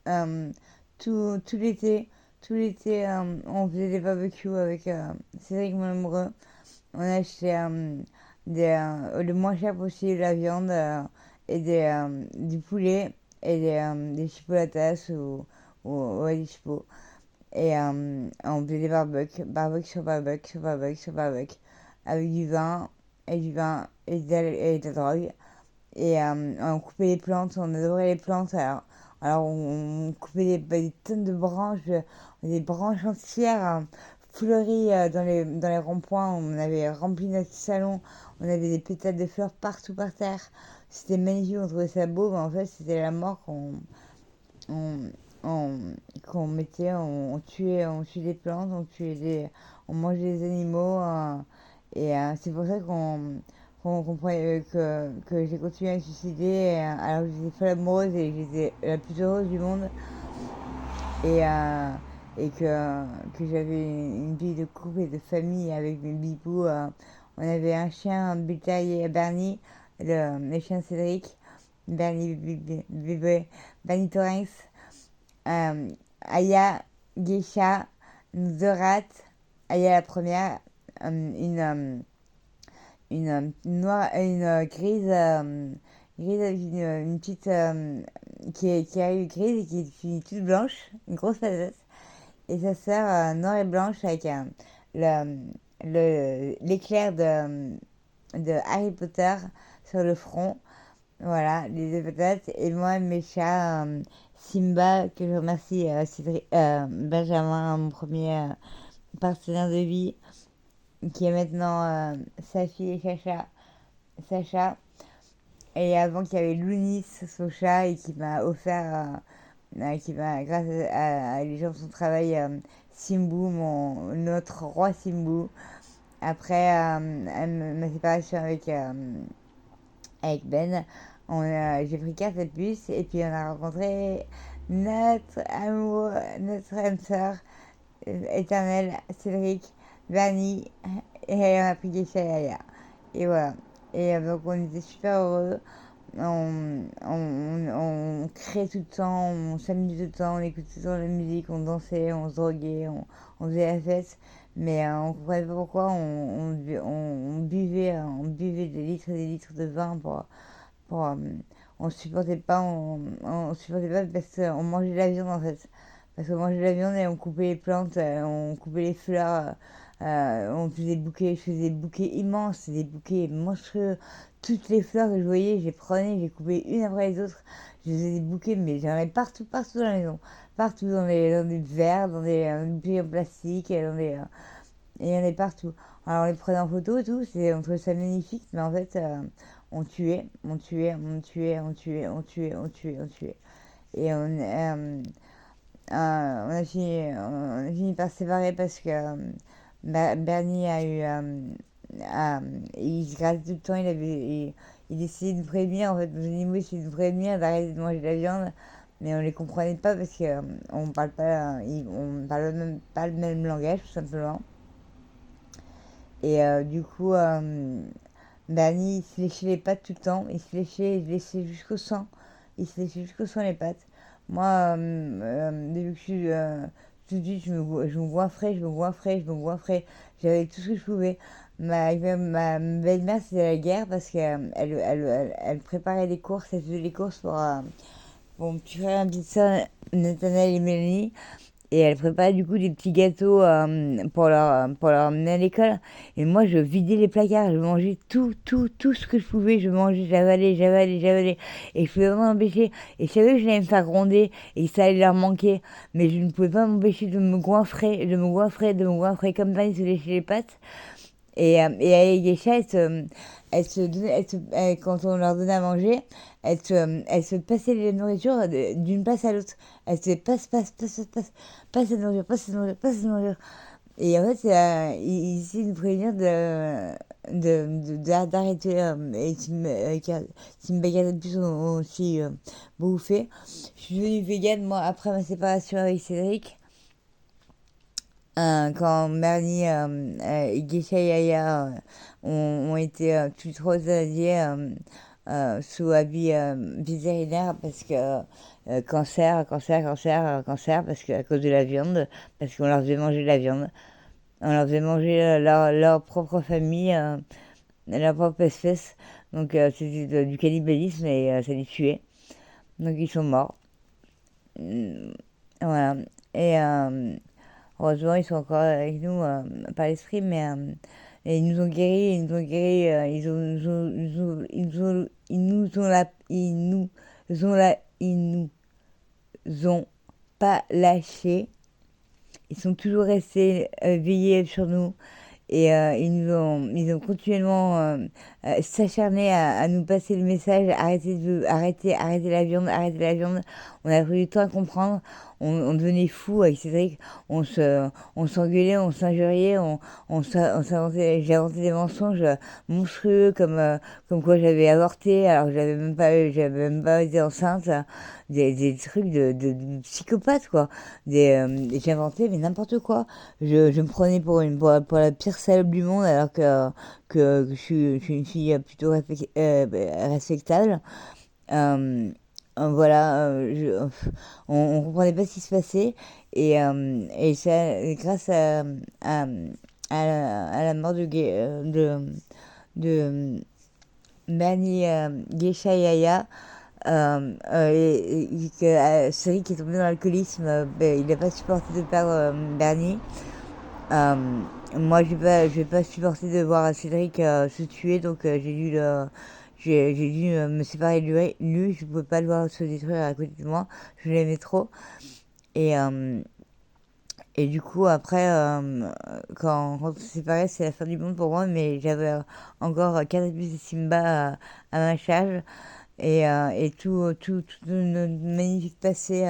euh, tout l'été. Tout l'été, on faisait des barbecues avec Cédric, mon amoureux. On achetait le moins cher possible, la viande et du poulet et des chipolatas ou des chipots. Et on faisait des barbecues, barbecue sur barbecue, sur barbecue, sur barbecue, avec du vin et de la drogue. Et on coupait les plantes, on adorait les plantes. Alors on coupait des tonnes de branches, des branches entières fleuries dans les ronds-points. On avait rempli notre salon, on avait des pétales de fleurs partout par terre. C'était magnifique, on trouvait ça beau, mais en fait c'était la mort on, on- qu'on mettait, on tuait des plantes, on mangeait des animaux. Et c'est pour ça qu'on comprenait que j'ai continué à me suicider alors que j'étais folle amoureuse et que j'étais la plus heureuse du monde. Et, euh, et que j'avais une vie de couple et de famille avec mes bibous. On avait un chien, un bétail Bernie, le chien Cédric, Bernie Torrens, euh, Aya, Geisha, Zorat, Aya la première, une noire, grise avec une petite qui a eu grise et qui est finie toute blanche, une grosse patate, et sa sœur noire et blanche avec le, l'éclair de Harry Potter sur le front. Voilà, les deux patates. Et moi, mes chats, Simba, que je remercie, Benjamin, mon premier partenaire de vie, qui est maintenant sa fille et Sacha. Et avant, qu'il y avait Lounis, son chat, et qui m'a offert, grâce à les gens de son travail, Simbu, notre roi Simbu. Après ma séparation avec Ben, j'ai pris carte puce et puis on a rencontré notre amour, notre âme sœur éternelle, Cédric, Vanny, et on a pris des Yaya. Et voilà. Et donc on était super heureux. On crée tout le temps, on s'amuse tout le temps, on écoute tout le temps la musique, on dansait, on se droguait, on faisait la fête. Mais on comprenait pas pourquoi on buvait des litres et des litres de vin pour, on supportait pas, on supportait pas parce qu'on mangeait de la viande en fait. Parce qu'on mangeait de la viande et on coupait les plantes, on coupait les fleurs, on faisait des bouquets, je faisais des bouquets immenses, des bouquets monstrueux. Toutes les fleurs que je voyais, je les prenais, je les coupais une après les autres. Je faisais des bouquets, mais j'en avais partout, partout dans la maison. Partout dans des verres, dans des bouteilles en plastique, et il y en avait partout. Alors on les prenait en photo et tout, on trouvait ça magnifique, mais en fait, on tuait, on tuait, on tuait, on tuait, on tuait, on tuait, on tuait. Et on a fini par se séparer parce que Bernie a eu. Il se grattait tout le temps, il essayait de nous prévenir, en fait, nos animaux essayaient de nous prévenir d'arrêter de manger de la viande, mais on les comprenait pas parce que on parle même pas le même langage, tout simplement. Et du coup, Bernie, il se léchait les pattes tout le temps. Il se léchait jusqu'au sang. Il se léchait jusqu'au sang les pattes. Moi, depuis que je suis tout de suite, je me goinfrais, je me goinfrais, je me goinfrais. J'avais tout ce que je pouvais. Ma belle-mère, c'était la guerre parce qu'elle préparait les courses, elle faisait les courses pour mon petit frère et ma petite soeur, Nathanaël et Mélanie. Et elle préparait du coup des petits gâteaux pour leur emmener à l'école. Et moi, je vidais les placards, je mangeais tout, tout, tout ce que je pouvais. Je mangeais, j'avalais, j'avalais, j'avalais. Et je pouvais pas m'empêcher. Et je savais que j'allais me faire gronder et que ça allait leur manquer. Mais je ne pouvais pas m'empêcher de me goinfrer, de me goinfrer, de me goinfrer comme ça, se lécher les pattes. Et avec les chats, quand on leur donnait à manger, elles se passaient la nourriture d'une place à l'autre. Elles se passe, passe, passe, passe, passe, passe la nourriture, passe la nourriture, passe la nourriture. Et en fait, ils essaient de prévenir d'arrêter. Et s'ils me bagarrent de plus, on aussi beaucoup fait. Je suis devenue végane, moi, après ma séparation avec Cédric. Quand Bernie et Geisha et Yaya ont été tous les trois alliés, sous avis vétérinaire parce que cancer, parce que à cause de la viande, parce qu'on leur faisait manger de la viande. On leur faisait manger leur propre famille, leur propre espèce. Donc c'était du cannibalisme et ça les tuait. Donc ils sont morts. Voilà. Et heureusement, ils sont encore avec nous par l'esprit, mais et ils nous ont guéris, ils nous ont pas lâchés. Ils sont toujours restés veillés sur nous. Et ils ont continuellement s'acharné à nous passer le message, arrêtez la viande. On a pris du temps à comprendre, on devenait fou avec Cédric, on s'engueulait, on s'injuriait, j'ai inventé des mensonges monstrueux comme quoi j'avais avorté alors que j'avais même pas été enceinte, des trucs de psychopathe quoi, j'inventais mais n'importe quoi. Je me prenais pour la pire salope du monde alors que je suis une fille plutôt respectable. Euh, voilà, on comprenait pas ce qui se passait et ça, grâce à la mort de Bernie Geisha Yaya, Cédric qui est tombé dans l'alcoolisme, il n'a pas supporté de perdre Bernie. Euh, Moi, je vais pas supporter de voir Cédric se tuer, donc j'ai dû me séparer de lui. Je pouvais pas le voir se détruire à côté de moi. Je l'aimais trop. Et, euh, et du coup, après, quand on s'est séparés, c'est la fin du monde pour moi, mais j'avais encore 4 épisodes de Simba à ma charge. Et tout notre magnifique passé,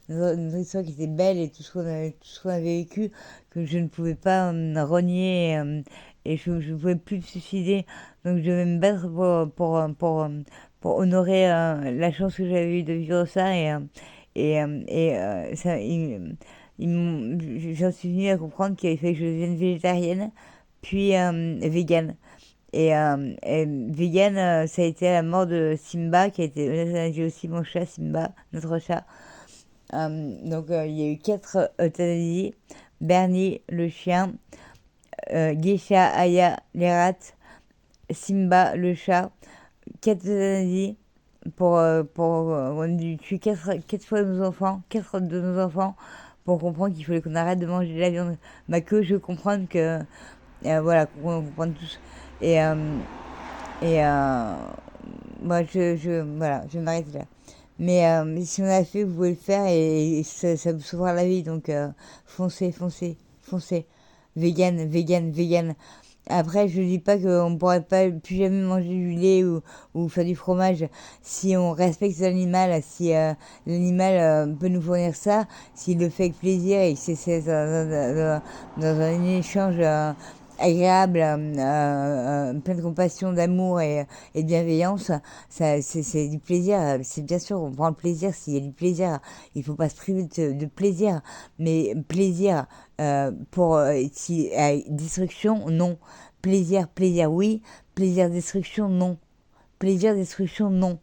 notre histoire qui était belle et tout ce qu'on avait vécu, que je ne pouvais pas renier et je ne pouvais plus me suicider. Donc je devais me battre pour honorer la chance que j'avais eue de vivre ça. J'en suis venue à comprendre qu'il fallait que je devienne végétarienne, puis végane. Et vegan, ça a été la mort de Simba, qui a été euthanasié aussi, mon chat Simba, notre chat. Il y a eu 4 euthanasies. Bernie, le chien, Geisha, Aya, les rats, Simba, le chat. 4 euthanasies on a dû tuer 4 fois nos enfants, 4 de nos enfants, pour comprendre qu'il fallait qu'on arrête de manger de la viande. Bah, que je comprenne que, voilà, qu'on comprenne tous. Et, et moi, voilà, je m'arrête là. Mais si on l'a fait, vous pouvez le faire et ça vous sauvera la vie. Donc, foncez. Vegan. Après, je dis pas qu'on ne pourrait pas plus jamais manger du lait ou faire du fromage si on respecte l'animal, si l'animal peut nous fournir ça, s'il le fait avec plaisir et que c'est dans un échange agréable, plein de compassion, d'amour et de bienveillance, c'est du plaisir. C'est bien sûr, on prend le plaisir s'il y a du plaisir. Il faut pas se priver de plaisir, mais plaisir pour destruction, non. Plaisir, oui. Plaisir, destruction, non. Plaisir, destruction, non.